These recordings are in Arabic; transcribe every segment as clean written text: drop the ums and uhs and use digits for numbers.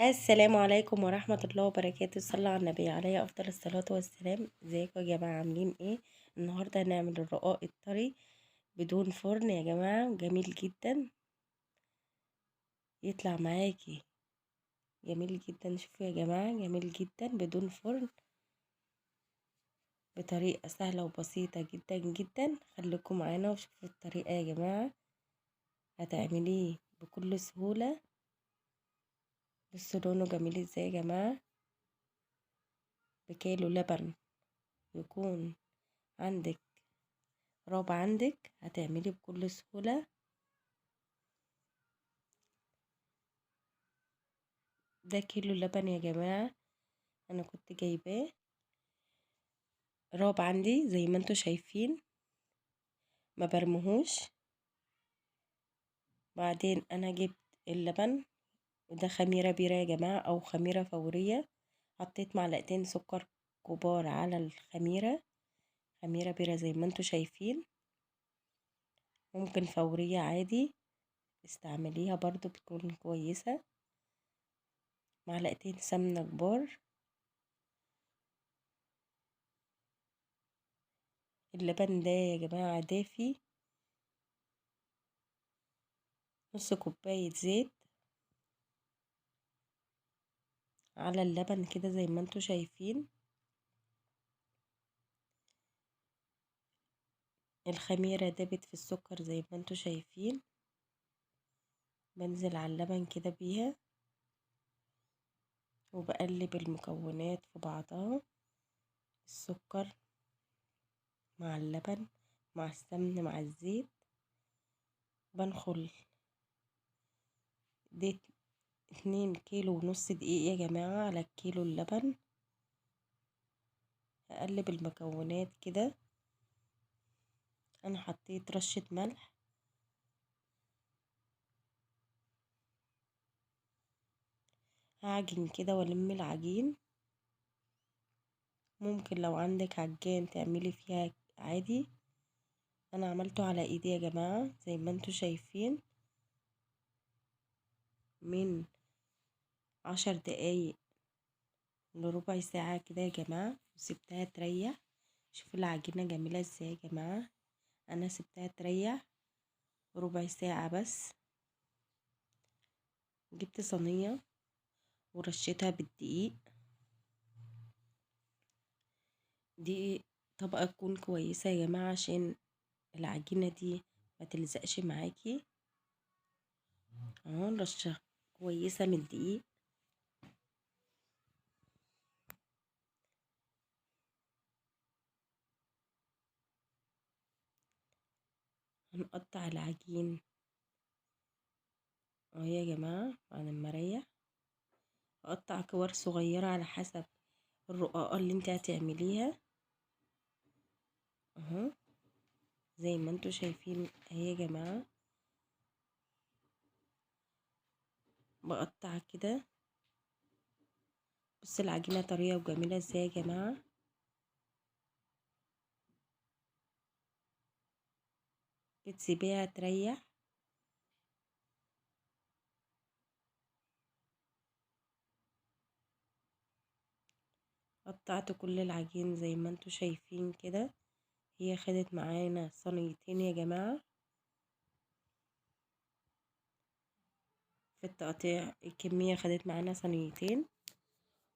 السلام عليكم ورحمة الله وبركاته. صلى على النبي عليه أفضل الصلاة والسلام. ازيكم يا جماعة، عاملين ايه؟ النهاردة هنعمل الرقاق الطري بدون فرن يا جماعة، جميل جدا، يطلع معاكي جميل جدا. شوفوا يا جماعة، جميل جدا بدون فرن، بطريقة سهلة وبسيطة جدا جدا. خليكم معانا وشوفوا الطريقة يا جماعة، هتعمليه بكل سهولة. بصوا لونه جميل ازاي يا جماعة. بكيلو لبن يكون عندك رابع، عندك هتعملي بكل سهولة. ده كيلو لبن يا جماعة، انا كنت جايباه راب عندي زي ما انتوا شايفين، ما برمهوش. بعدين انا جبت اللبن، وده خميرة بيرة يا جماعة او خميرة فورية. حطيت معلقتين سكر كبار على الخميرة، خميرة بيرة زي ما انتوا شايفين، ممكن فورية عادي استعمليها برضو بتكون كويسة. معلقتين سمنة كبار. اللبن ده يا جماعة دافي. نص كوباية زيت على اللبن كده زي ما انتوا شايفين. الخميرة دابت في السكر زي ما انتوا شايفين. بنزل على اللبن كده بيها، وبقلب المكونات في بعضها، السكر مع اللبن مع السمن مع الزيت. بنخل دي 2.5 كيلو دقيق يا جماعة على الكيلو اللبن. هقلب المكونات كده. انا حطيت رشة ملح، هعجن كده والم العجين. ممكن لو عندك عجان تعملي فيها عادي، انا عملته على ايدي يا جماعة زي ما انتوا شايفين. من 10 دقايق لربع ساعة كده يا جماعة، وسبتها تريح. شوفوا العجينة جميلة ازاي يا جماعة. انا سبتها تريح ربع ساعة بس. جبت صينية ورشيتها بالدقيق. دي طبقة تكون كويسة يا جماعة عشان العجينة دي ما تلزقش معاكي. اهو رشة كويسة من الدقيق. هنقطع العجين اهو يا جماعة. بعد ما اريح اقطع كور صغيرة على حسب الرقاقة اللي انت هتعمليها. اهو زي ما انتوا شايفين اهي يا جماعة. بقطع كده. بص العجينة طرية وجميلة ازاي يا جماعة. بتسيبيها تريح. قطعت كل العجين زي ما انتوا شايفين كده. هي خدت معانا صينيتين يا جماعة في التقطيع. الكمية خدت معانا صينيتين.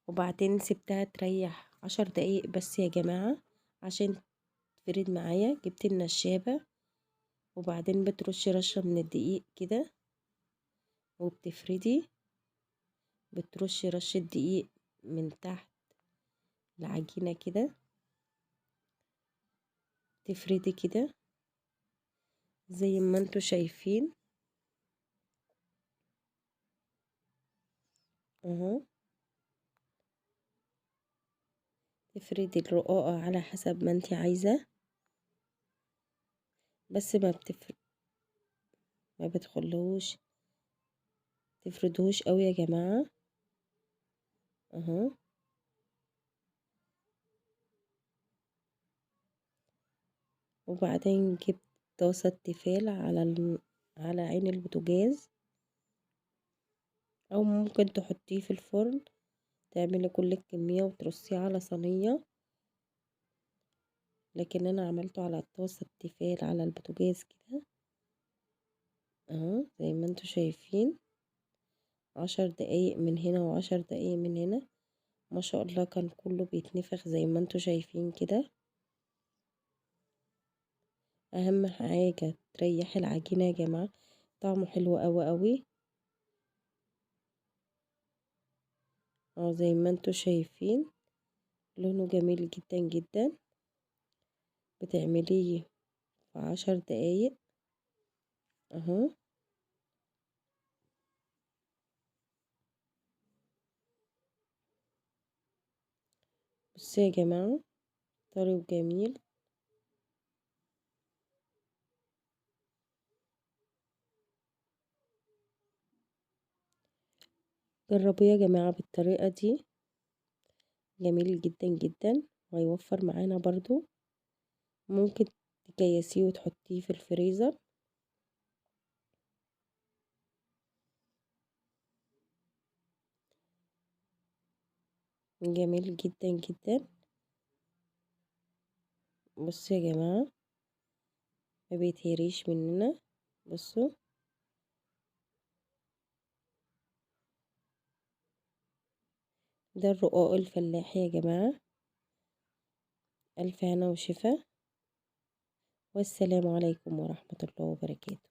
وبعدين سبتها تريح 10 دقايق بس يا جماعة عشان تفرد معايا. جبت النشابة، وبعدين بترشي رشة من الدقيق كده وبتفردي. بترشي رشة دقيق من تحت العجينة كده، تفردي كده زي ما انتوا شايفين اهو. تفردي الرقاقة على حسب ما انتي عايزة، بس ما بتخلوش تفردوش قوي يا جماعة اهو. وبعدين جبت طاسة تيفال على عين البوتاجاز. او ممكن تحطيه في الفرن، تعملي كل الكمية وترصيه على صينية، لكن انا عملته على طاسة تيفال على البوتاجاز كده اهو زي ما انتوا شايفين. 10 دقايق من هنا و10 دقايق من هنا، ما شاء الله كان كله بيتنفخ زي ما انتوا شايفين كده. اهم حاجة تريحي العجينة يا جماعة، طعمه حلو قوي قوي اهو زي ما انتوا شايفين، لونه جميل جدا جدا. بتعمليه في 10 دقايق اهو. بصوا يا جماعة، طري وجميل. جربوه يا جماعة بالطريقة دي، جميل جدا جدا، وهيوفر معانا برضو. ممكن تكيسيه وتحطيه في الفريزر. جميل جدا جدا. بصوا يا جماعة، ما بيتهريش مننا. بصوا، ده الرقاق الفلاحي يا جماعة. ألف هنا وشفا، والسلام عليكم ورحمة الله وبركاته.